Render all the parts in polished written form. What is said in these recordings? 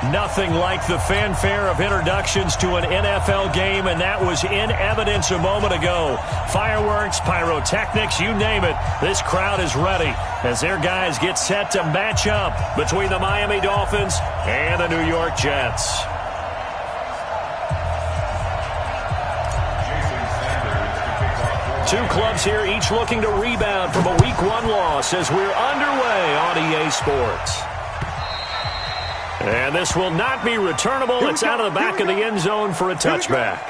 Nothing like the fanfare of introductions to an NFL game, and that was in evidence a moment ago. Fireworks, pyrotechnics, you name it. This crowd is ready as their guys get set to match up between the Miami Dolphins and the New York Jets. Two clubs here, each looking to rebound from a Week 1 loss as we're underway on EA Sports. And this will not be returnable. It's out of the back of the end zone for a touchback.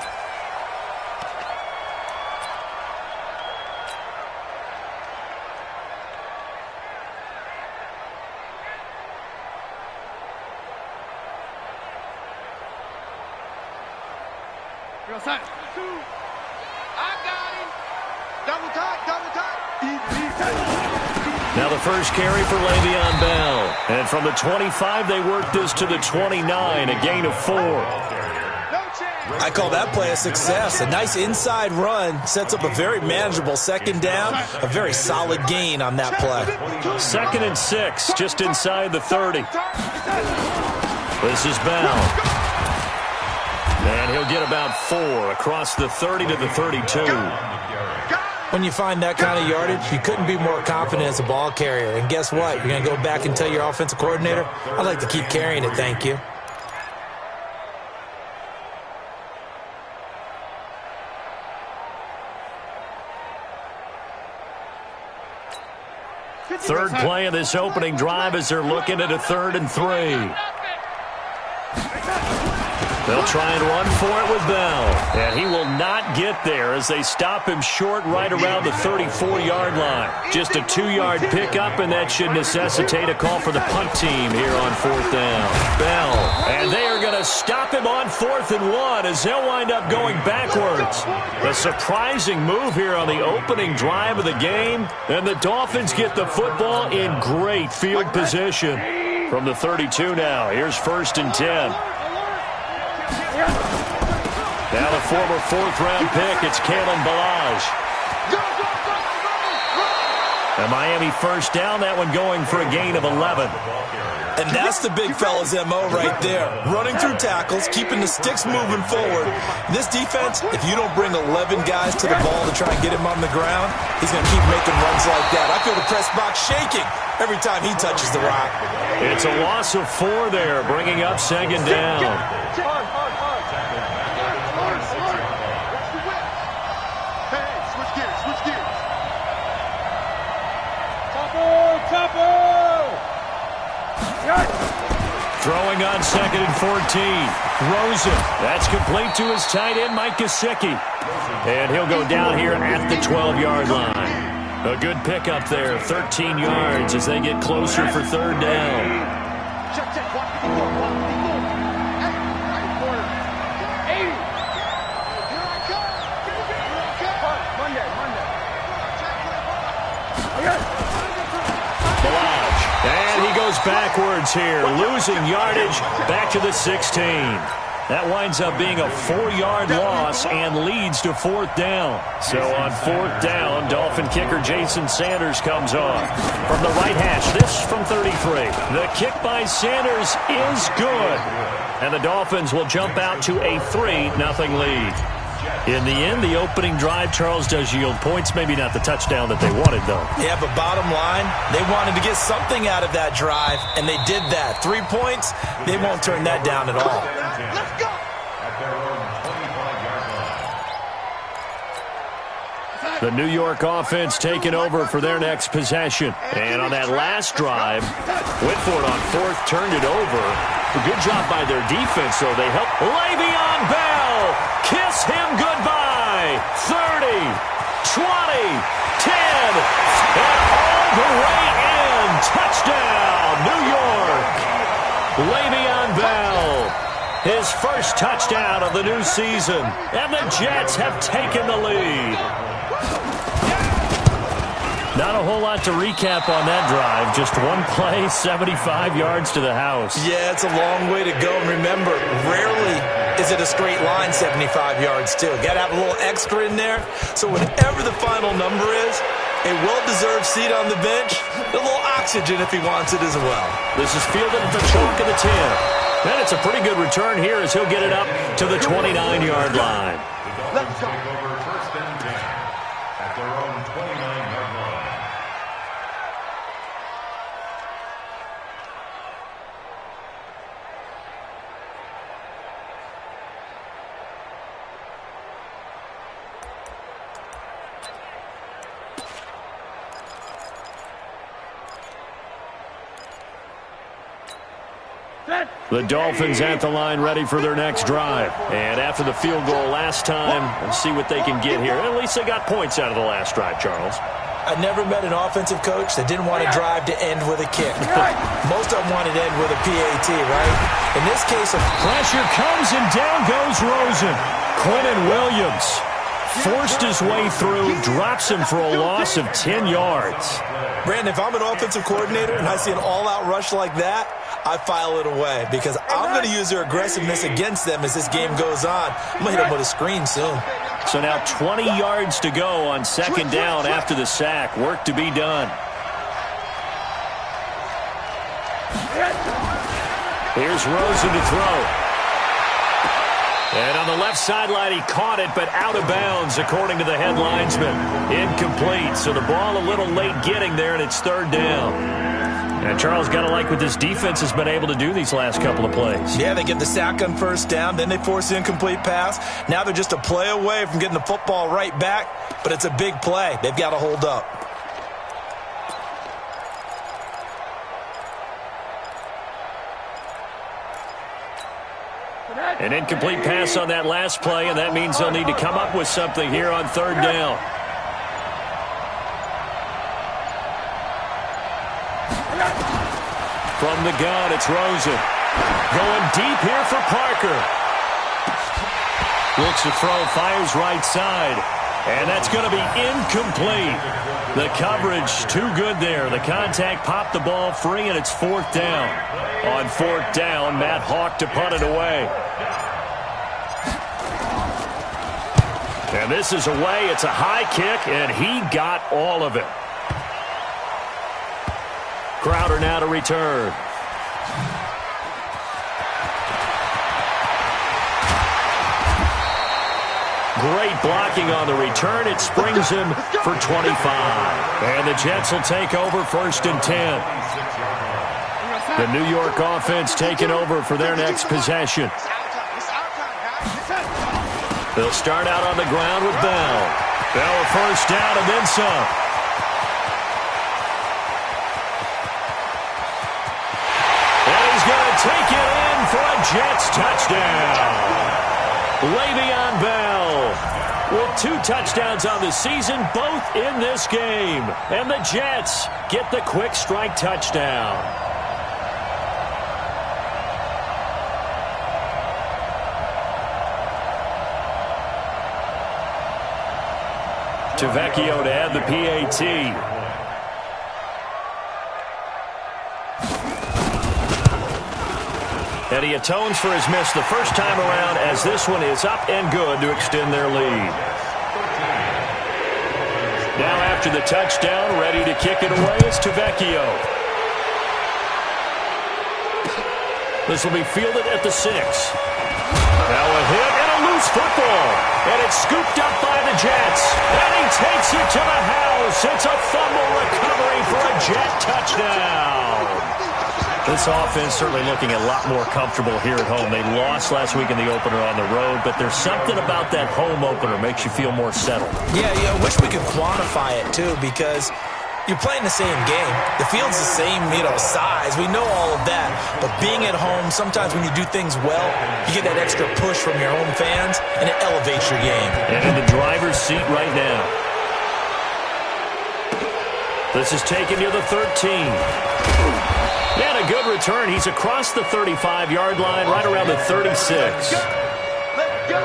Now the first carry for Le'Veon Bell. And from the 25, they work this to the 29, a gain of 4. I call that play a success. A nice inside run sets up a very manageable second down, a very solid gain on that play. 2nd and 6, just inside the 30. This is Bell. And he'll get about 4 across the 30 to the 32. When you find that kind of yardage, you couldn't be more confident as a ball carrier. And guess what? You're going to go back and tell your offensive coordinator, I'd like to keep carrying it, thank you. Third play of this opening drive as they're looking at a 3rd and 3. They'll try and run for it with Bell. And he will not get there as they stop him short right around the 34-yard line. Just a 2-yard pickup, and that should necessitate a call for the punt team here on 4th down. Bell. And they are going to stop him on 4th and 1 as they'll wind up going backwards. A surprising move here on the opening drive of the game. And the Dolphins get the football in great field position. From the 32 now, here's 1st and 10. Now the former 4th-round pick, it's Kalen Ballage. And Miami first down, that one going for a gain of 11. And that's the big fella's MO right there. Running through tackles, keeping the sticks moving forward. This defense, if you don't bring 11 guys to the ball to try and get him on the ground, he's going to keep making runs like that. I feel the press box shaking every time he touches the rock. It's a loss of 4 there, bringing up 2nd down. Throwing on 2nd and 14. Throws it. That's complete to his tight end, Mike Gesicki. And he'll go down here at the 12-yard line. A good pickup there, 13 yards as they get closer for 3rd down. And he goes backwards here, losing yardage back to the 16. That winds up being a 4-yard loss and leads to 4th down. So on 4th down, Dolphin kicker Jason Sanders comes on. From the right hash, this from 33. The kick by Sanders is good. And the Dolphins will jump out to a 3-0 lead. In the end, the opening drive, Charles, does yield points. Maybe not the touchdown that they wanted, though. Yeah, but bottom line, they wanted to get something out of that drive, and they did that. 3 points, they won't turn that down at all. Let's go! The New York offense taking over for their next possession. And on that last drive, Whitford on 4th turned it over. A good job by their defense, though. They helped Le'Veon Bell kiss him goodbye. 30, 20, 10, and all the way in. Touchdown, New York. Le'Veon Bell, his first touchdown of the new season. And the Jets have taken the lead. Not a whole lot to recap on that drive. Just one play, 75 yards to the house. Yeah, it's a long way to go. And remember, rarely is it a straight line 75 yards, too. Got to have a little extra in there. So whatever the final number is, a well-deserved seat on the bench, a little oxygen if he wants it as well. This is fielded at the chalk of the 10. And it's a pretty good return here as he'll get it up to the 29-yard line. Let's take over first and 10 at their own 29-yard line. The Dolphins at the line ready for their next drive. And after the field goal last time, we'll see what they can get here. At least they got points out of the last drive, Charles. I never met an offensive coach that didn't want to drive to end with a kick. Most of them wanted to end with a PAT, right? In this case, pressure comes and down goes Rosen. Quentin Williams forced his way through, drops him for a loss of 10 yards. Brandon, if I'm an offensive coordinator and I see an all-out rush like that, I file it away because I'm going to use their aggressiveness against them as this game goes on. I'm going to hit them with a screen soon. So now 20 yards to go on second down after the sack. Work to be done. Here's Rosen to throw. And on the left sideline, he caught it, but out of bounds, according to the head linesman. Incomplete, so the ball a little late getting there, and it's third down. And Charles, got to like what this defense has been able to do these last couple of plays. Yeah, they get the sack on first down, then they force the incomplete pass. Now they're just a play away from getting the football right back, but it's a big play. They've got to hold up. An incomplete pass on that last play, and that means they'll need to come up with something here on third down. From the gun, it's Rosen. Going deep here for Parker. Looks to throw, fires right side. And that's going to be incomplete. The coverage too good there. The contact popped the ball free, and it's fourth down. On fourth down, Matt Hawk to punt it away. And this is away. It's a high kick, and he got all of it. Crowder now to return. Great blocking on the return. It springs him for 25. And the Jets will take over first and 10. The New York offense taking over for their next possession. They'll start out on the ground with Bell. Bell a first down and then some. And he's going to take it in for a Jets touchdown. Le'Veon Bell with 2 touchdowns on the season, both in this game. And the Jets get the quick strike touchdown. Tavecchio to add the PAT. And he atones for his miss the first time around as this one is up and good to extend their lead. Now after the touchdown, ready to kick it away is Tavecchio. This will be fielded at the 6. Now a hit and a loose football. And it's scooped up by the Jets. And he takes it to the house. It's a fumble recovery for a Jet touchdown. This offense certainly looking a lot more comfortable here at home. They lost last week in the opener on the road, but there's something about that home opener makes you feel more settled. Yeah, I wish we could quantify it, too, because you're playing the same game. The field's the same, size. We know all of that. But being at home, sometimes when you do things well, you get that extra push from your home fans, and it elevates your game. And in the driver's seat right now. This is taken near the 13. And a good return. He's across the 35-yard line, right around the 36. Let's go.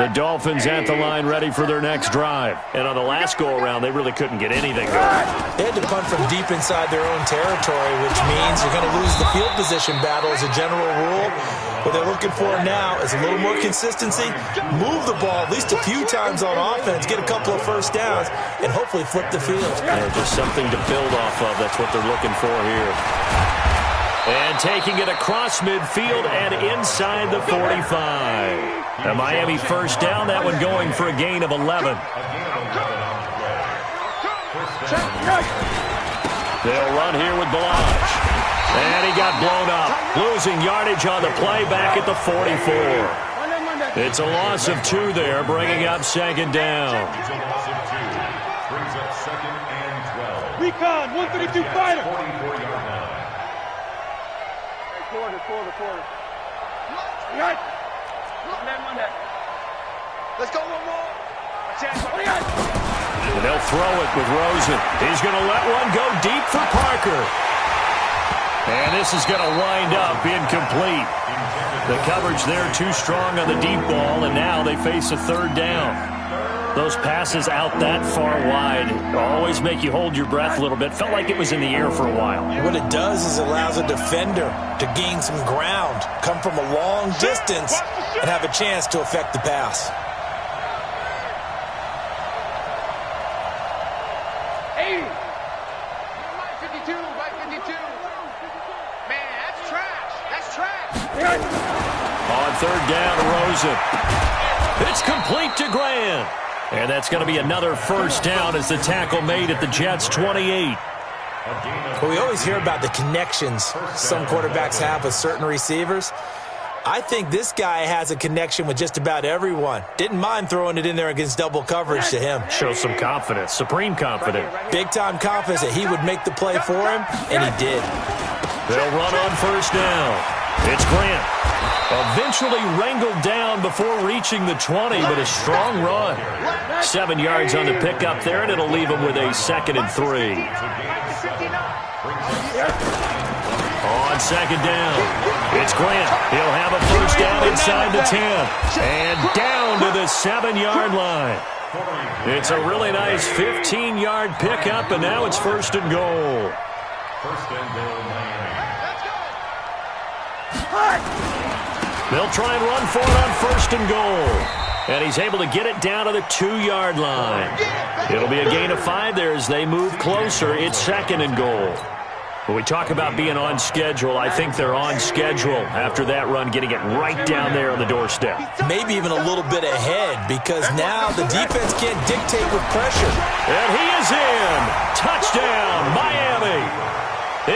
The Dolphins at the line ready for their next drive. And on the last go-around, they really couldn't get anything going. They had to punt from deep inside their own territory, which means you're going to lose the field position battle as a general rule. What they're looking for now is a little more consistency, move the ball at least a few times on offense, get a couple of first downs, and hopefully flip the field. Yeah, just something to build off of. That's what they're looking for here. And taking it across midfield and inside the 45. A Miami first down, that one going for a gain of 11. They'll run here with Balaj. And he got blown up. Losing yardage on the play back at the 44. It's a loss of 2 there, bringing up second down. Brings up second and 12. Recon, 132 fighter. 44-yard line. Quarter. Right. Monday. Let's go one more. And they'll throw it with Rosen. He's going to let one go deep for Parker. And this is going to wind up incomplete. The coverage there too strong on the deep ball, and now they face a third down. Those passes out that far wide always make you hold your breath a little bit. Felt like it was in the air for a while. What it does is it allows a defender to gain some ground, come from a long distance, and have a chance to affect the pass. Hey! 52, right 52. Man, that's trash. That's trash. On third down, Rosen. It's complete to Grant. And that's going to be another first down as the tackle made at the Jets' 28. Well, we always hear about the connections some quarterbacks have with certain receivers. I think this guy has a connection with just about everyone. Didn't mind throwing it in there against double coverage to him. Shows some confidence, supreme confidence. Big-time confidence that he would make the play for him, and he did. They'll run on first down. It's Grant. Eventually wrangled down before reaching the 20, but a strong run. 7 yards on the pickup there, and it'll leave him with a 2nd and 3. On second down, it's Grant. He'll have a first down inside the 10. And down to the 7-yard line. It's a really nice 15-yard pickup, and now it's first and goal. First and goal, Miami. They'll try and run for it on first and goal. And he's able to get it down to the 2-yard line. It'll be a gain of 5 there as they move closer. It's 2nd and goal. When we talk about being on schedule, I think they're on schedule after that run, getting it right down there on the doorstep. Maybe even a little bit ahead, because now the defense can't dictate with pressure. And he is in. Touchdown, Miami.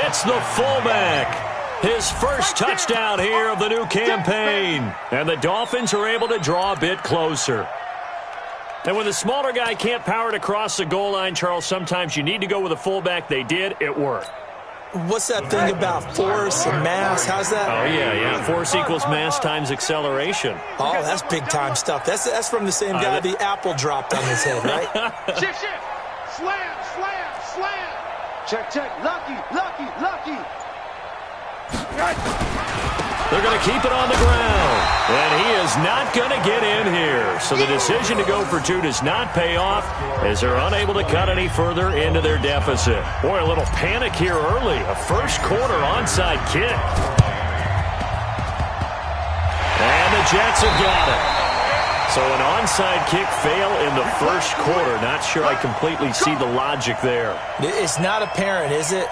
It's the fullback. His first touchdown here of the new campaign. And the Dolphins are able to draw a bit closer. And when the smaller guy can't power it across the goal line, Charles, sometimes you need to go with a fullback. They did. It worked. What's that thing about force and mass? How's that? Oh, yeah. Force equals mass times acceleration. Oh, that's big-time stuff. That's from the same guy the apple dropped on his head, right? Shift. Slam. Check. Lucky. They're going to keep it on the ground. And he is not going to get in here. So the decision to go for 2 does not pay off as they're unable to cut any further into their deficit. Boy, a little panic here early. A first-quarter onside kick. And the Jets have got it. So an onside kick fail in the first quarter. Not sure I completely see the logic there. It's not apparent, is it?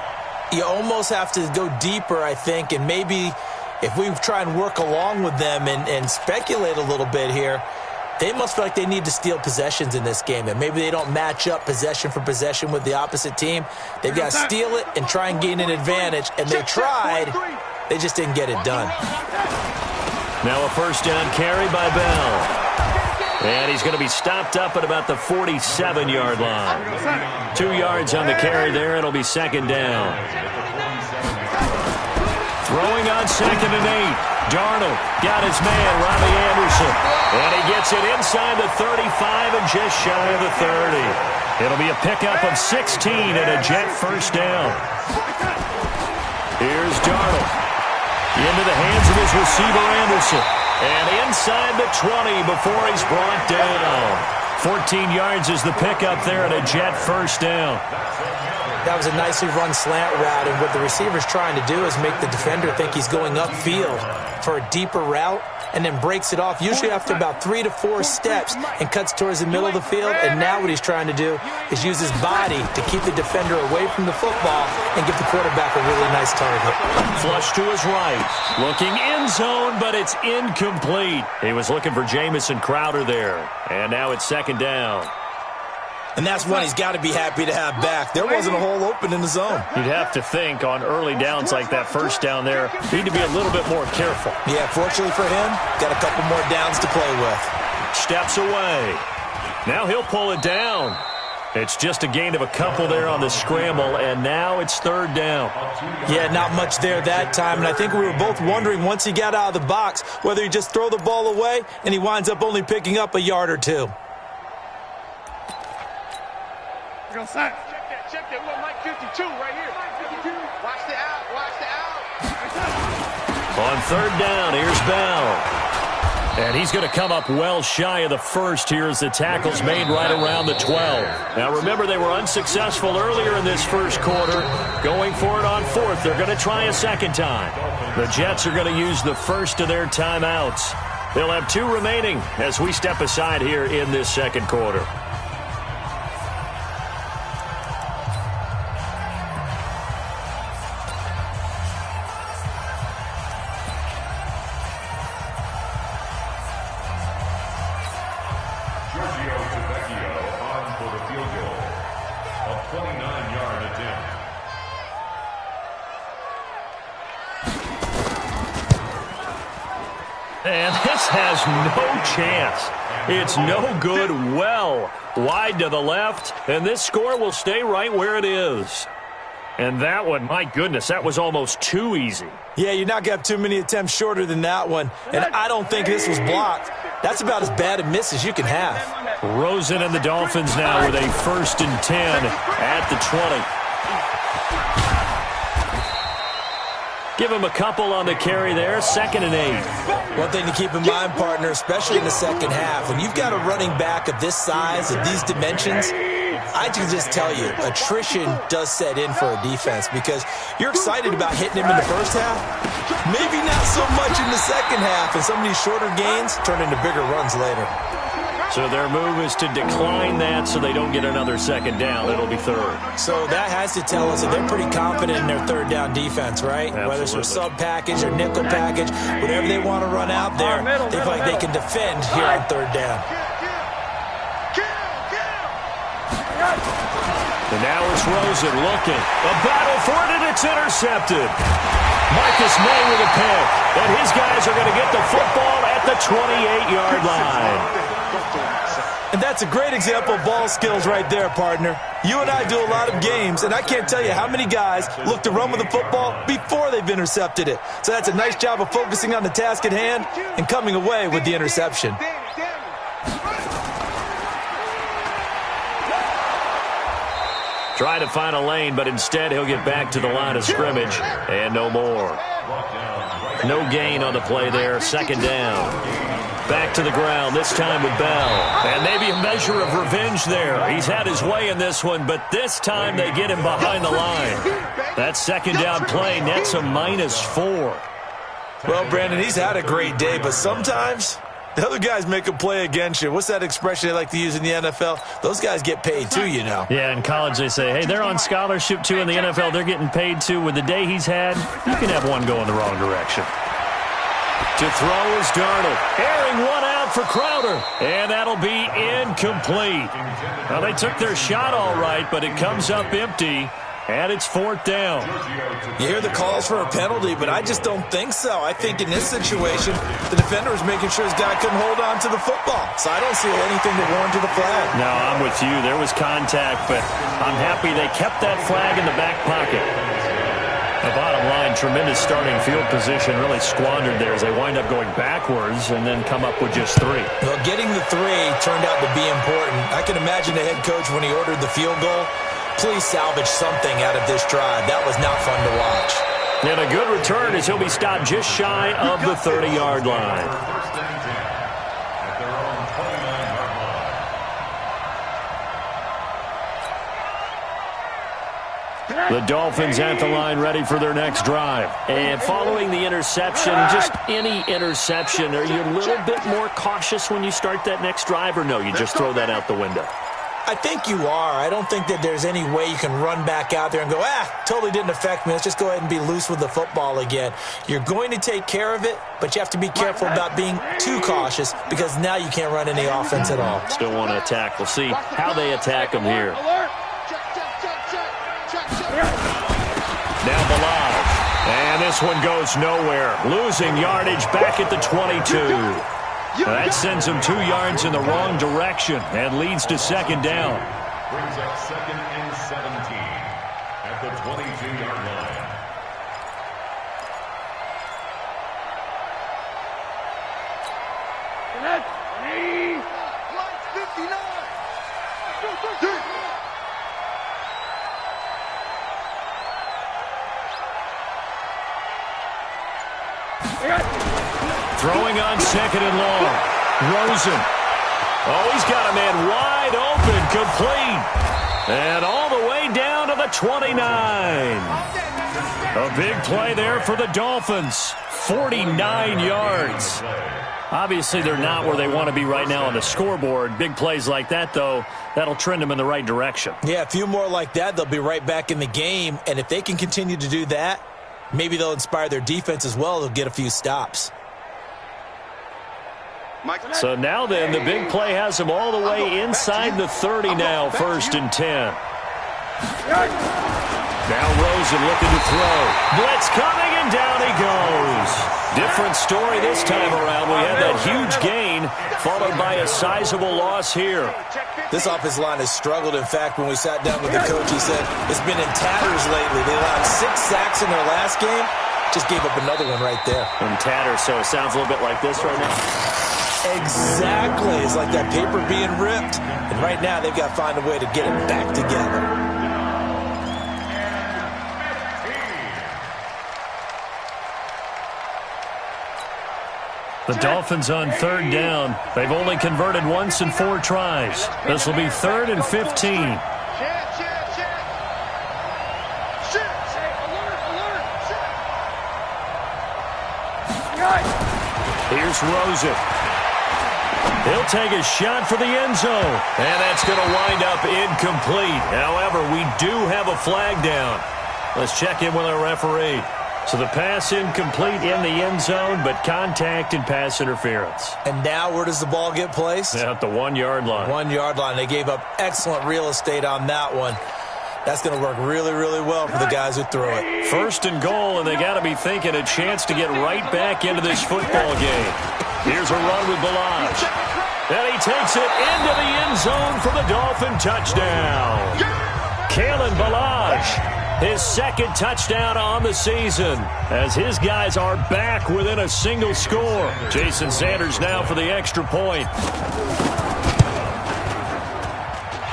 You almost have to go deeper, I think, and maybe if we try and work along with them and speculate a little bit here, they must feel like they need to steal possessions in this game, and maybe they don't match up possession for possession with the opposite team. They've got to steal it and try and gain an advantage, and they tried. They just didn't get it done. Now a first down carry by Bell. And he's going to be stopped up at about the 47-yard line. 2 yards on the carry there. It'll be 2nd down. Throwing on 2nd and 8. Darnold got his man, Robbie Anderson. And he gets it inside the 35 and just shy of the 30. It'll be a pickup of 16 and a Jet first down. Here's Darnold. Into the hands of his receiver, Anderson. And inside the 20 before he's brought down. 14 yards is the pickup there and a Jet first down. That was a nicely run slant route, and what the receiver's trying to do is make the defender think he's going upfield for a deeper route and then breaks it off, usually after about 3 to 4 steps, and cuts towards the middle of the field. And now what he's trying to do is use his body to keep the defender away from the football and give the quarterback a really nice target. Flush to his right. Looking end zone, but it's incomplete. He was looking for Jamison Crowder there. And now it's second down. And that's one he's got to be happy to have back. There wasn't a hole open in the zone. You'd have to think on early downs like that first down there, need to be a little bit more careful. Yeah, fortunately for him, got a couple more downs to play with. Steps away. Now he'll pull it down. It's just a gain of a couple there on the scramble, and now it's third down. Yeah, not much there that time, and I think we were both wondering once he got out of the box whether he just throw the ball away and he winds up only picking up a yard or two. Check that. Well, Mike 52 right here. Mike 52. Watch the out. On third down, here's Bell. And he's going to come up well shy of the first here as the tackle's made right around the 12. Now, remember, they were unsuccessful earlier in this first quarter. Going for it on fourth. They're going to try a second time. The Jets are going to use the first of their timeouts. They'll have 2 remaining as we step aside here in this second quarter. And this has no chance. It's no good. Well wide to the left, and this score will stay right where it is. And that one, my goodness, that was almost too easy. Yeah, you're not going to have too many attempts shorter than that one, and I don't think this was blocked. That's about as bad a miss as you can have. Rosen and the Dolphins now with a 1st and 10 at the 20. Give him a couple on the carry there, 2nd and 8. One thing to keep in mind, partner, especially in the second half, when you've got a running back of this size, of these dimensions, I can just tell you, attrition does set in for a defense because you're excited about hitting him in the first half. Maybe not so much in the second half, and some of these shorter gains turn into bigger runs later. So their move is to decline that so they don't get another second down. It'll be third. So that has to tell us that they're pretty confident in their third down defense, right? Absolutely. Whether it's a sub package or nickel package, whatever they want to run out there, they feel like they can defend here on third down. And now it's Rosen looking. A battle for it, and it's intercepted. Marcus May with a pick. And his guys are going to get the football at the 28-yard line. And that's a great example of ball skills right there, partner. You and I do a lot of games, and I can't tell you how many guys look to run with the football before they've intercepted it. So that's a nice job of focusing on the task at hand and coming away with the interception. Try to find a lane, but instead he'll get back to the line of scrimmage, and no more. No gain on the play there, 2nd down. Back to the ground, this time with Bell. And maybe a measure of revenge there. He's had his way in this one, but this time they get him behind the line. That 2nd down play nets a -4. Well, Brandon, he's had a great day, but sometimes the other guys make a play against you. What's that expression they like to use in the NFL? Those guys get paid too, you know. Yeah, in college they say, hey, they're on scholarship too. In the NFL, they're getting paid too. With the day he's had, you can have one going the wrong direction. To throw is Darnold. Airing one out for Crowder. And that'll be incomplete. Well, they took their shot all right, but it comes up empty. And it's 4th down. You hear the calls for a penalty, but I just don't think so. I think in this situation, the defender was making sure his guy couldn't hold on to the football. So I don't see anything that warranted the flag. No, I'm with you. There was contact, but I'm happy they kept that flag in the back pocket. The bottom line, tremendous starting field position, really squandered there as they wind up going backwards and then come up with just 3. Well, getting the 3 turned out to be important. I can imagine the head coach when he ordered the field goal. Please salvage something out of this drive. That was not fun to watch. And a good return as he'll be stopped just shy of the 30-yard line. First and 10 at their own 29-yard line. The Dolphins at the line ready for their next drive. And following the interception, just any interception, are you a little bit more cautious when you start that next drive, or no, you just throw that out the window? I think you are. I don't think that there's any way you can run back out there and go, totally didn't affect me. Let's just go ahead and be loose with the football again. You're going to take care of it, but you have to be careful about being too cautious because now you can't run any offense at all. Still want to attack. We'll see how they attack them here. Now Balaj. And this one goes nowhere. Losing yardage back at the 22. That sends him 2 yards in the wrong direction and leads to second down. Brings up 2nd and 17 at the 22-yard line. Throwing on 2nd and long. Rosen. Oh, he's got a man wide open, complete. And all the way down to the 29. A big play there for the Dolphins. 49 yards. Obviously, they're not where they want to be right now on the scoreboard. Big plays like that, though, that'll trend them in the right direction. Yeah, a few more like that, they'll be right back in the game. And if they can continue to do that, maybe they'll inspire their defense as well. They'll get a few stops. So now then, the big play has them all the way inside the 30 now, 1st and 10. Now Rosen looking to throw. Blitz coming, and down he goes. Different story this time around. We had that huge gain, followed by a sizable loss here. This offensive line has struggled. In fact, when we sat down with the coach, he said it's been in tatters lately. They allowed 6 sacks in their last game. Just gave up another one right there. In tatters, so it sounds a little bit like this right now. Exactly. It's like that paper being ripped. And right now, they've got to find a way to get it back together. The Dolphins on 3rd down. They've only converted once in 4 tries. This will be 3rd and 15. Here's Rosen. He'll take a shot for the end zone. And that's going to wind up incomplete. However, we do have a flag down. Let's check in with our referee. So the pass incomplete in the end zone, but contact and pass interference. And now where does the ball get placed? At the 1-yard line. 1-yard line. They gave up excellent real estate on that one. That's going to work really, really well for the guys who threw it. 1st and goal, and they got to be thinking a chance to get right back into this football game. Here's a run with Balaj. And he takes it into the end zone for the Dolphin touchdown. Kalen Balaj, his 2nd touchdown on the season, as his guys are back within a single score. Jason Sanders now for the extra point.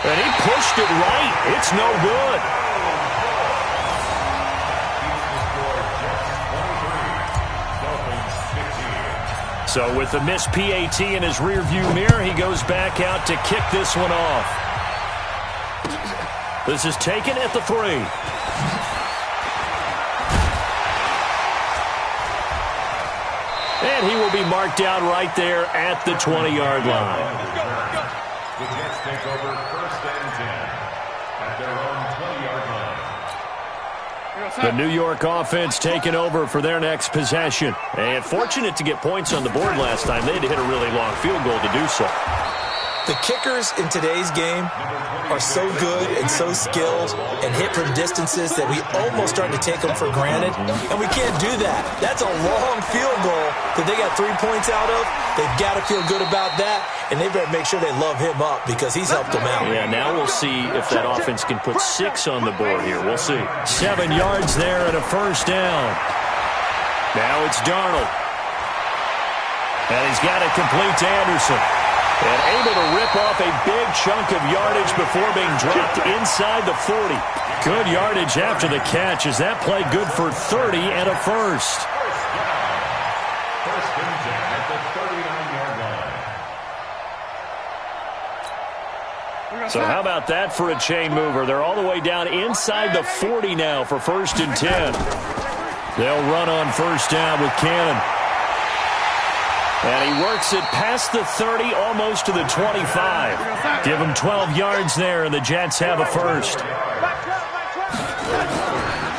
And he pushed it right. It's no good. So with the missed PAT in his rearview mirror, he goes back out to kick this one off. This is taken at the 3. And he will be marked out right there at the 20-yard line. The Jets take over 1st and 10 at their own 20-yard line. The New York offense taking over for their next possession. And fortunate to get points on the board last time. They had to hit a really long field goal to do so. The kickers in today's game are so good and so skilled and hit from distances that we almost start to take them for granted. And we can't do that. That's a long field goal that they got 3 points out of. They've got to feel good about that. And they better make sure they love him up because he's helped them out. Yeah, now we'll see if that offense can put 6 on the board here. We'll see. 7 yards there and a 1st down. Now it's Darnold. And he's got it complete to Anderson. And able to rip off a big chunk of yardage before being dropped inside the 40. Good yardage after the catch as that play good for 30 and a first. First and 10 at the 39-yard line. So how about that for a chain mover? They're all the way down inside the 40 now for first and 10. They'll run on first down with Cannon. And he works it past the 30, almost to the 25. Give him 12 yards there, and the Jets have a first.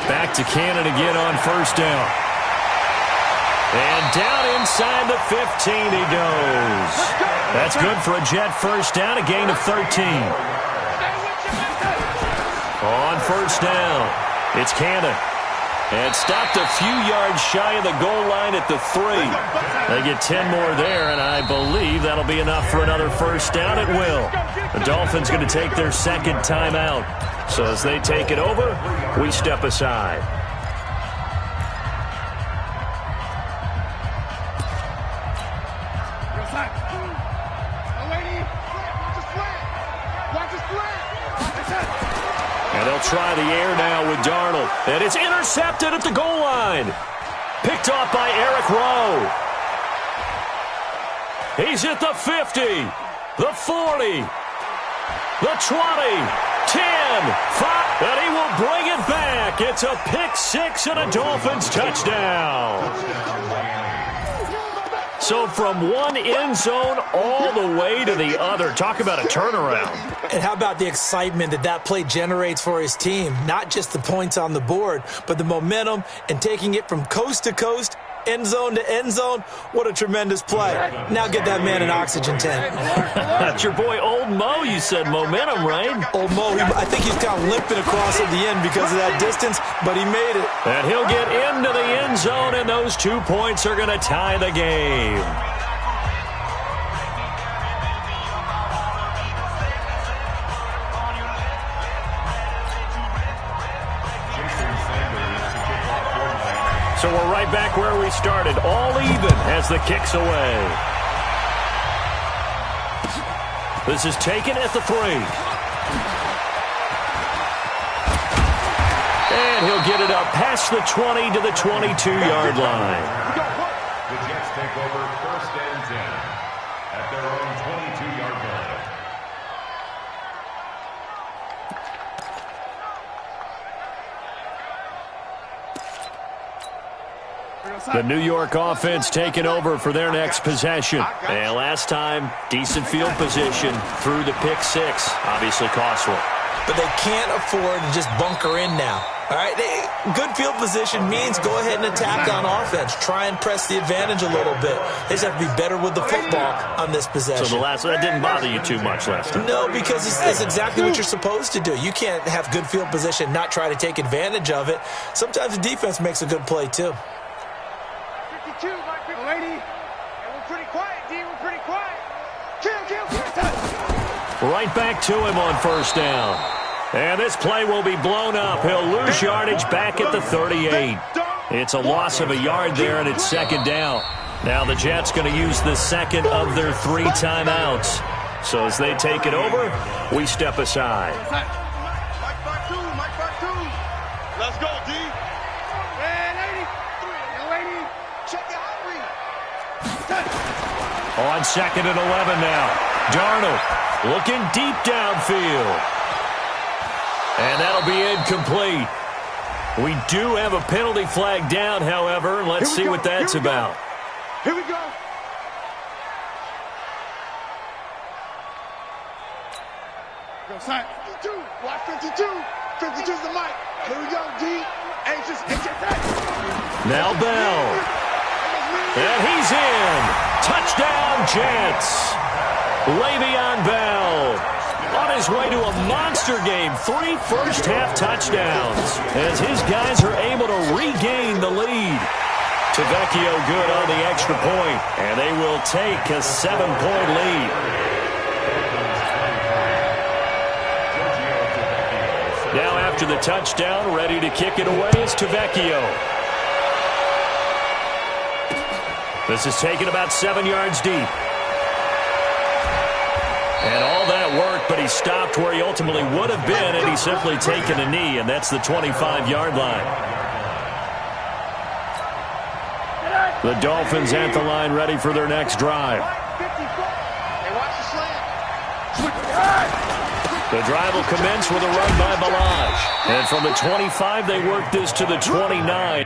Back to Cannon again on first down. And down inside the 15 he goes. That's good for a Jet first down, a gain of 13. On first down, it's Cannon. And stopped a few yards shy of the goal line at the 3. They get 10 more there, and I believe that'll be enough for another first down. It will. The Dolphins going to take their second timeout. So as they take it over, we step aside. And they'll try the air now with Darnold. And it's intercepted at the goal line. Picked off by Eric Rowe. He's at the 50, the 40, the 20, 10, 5, and he will bring it back. It's a pick six and a Dolphins touchdown. So from one end zone all the way to the other. Talk about a turnaround. And how about the excitement that play generates for his team? Not just the points on the board, but the momentum and taking it from coast to coast, end zone to end zone. What a tremendous play. Now get that man an oxygen tent. That's your boy Old Mo. You said momentum, right? Old Mo, I think he's kind of limping across at the end because of that distance, but he made it. And he'll get into the end zone, and those 2 points are going to tie the game. So we're right back where we started, all even as the kick's away. This is taken at the 3. And he'll get it up past the 20 to the 22-yard line. The Jets take over first and 10 at their own 22-yard line. The New York offense taking over for their next possession. And last time, decent field position through the pick six. Obviously costly. But they can't afford to just bunker in now. All right, good field position means go ahead and attack on offense. Try and press the advantage a little bit. They just have to be better with the football on this possession. So that didn't bother you too much last time? No, because it's exactly what you're supposed to do. You can't have good field position, not try to take advantage of it. Sometimes the defense makes a good play, too. 52, Mike, lady. And we're pretty quiet, D. We're pretty quiet. Kill. Right back to him on first down. And this play will be blown up. He'll lose yardage back at the 38. It's a loss of a yard there, and it's second down. Now the Jets going to use the second of their 3 timeouts. So as they take it over, we step aside. Mike back two. Let's go, D. Hey, lady. Check it out. On second and 11 now. Darnold looking deep downfield. And that'll be incomplete. We do have a penalty flag down, however. Let's see what that's about. Here we go. Go, sign. 52. Watch 52. 52's the mic. Here we go, D. Anxious. Now Bell. And he's in. Touchdown, Jets. Le'Veon Bell on his way to a monster game. 3 first-half touchdowns as his guys are able to regain the lead. Tavecchio good on the extra point, and they will take a 7-point lead. Now after the touchdown, ready to kick it away is Tavecchio. This is taken about 7 yards deep. And all that work, but he stopped where he ultimately would have been had he simply taken a knee, and that's the 25-yard line. The Dolphins at the line ready for their next drive. The drive will commence with a run by Balaj. And from the 25, they work this to the 29.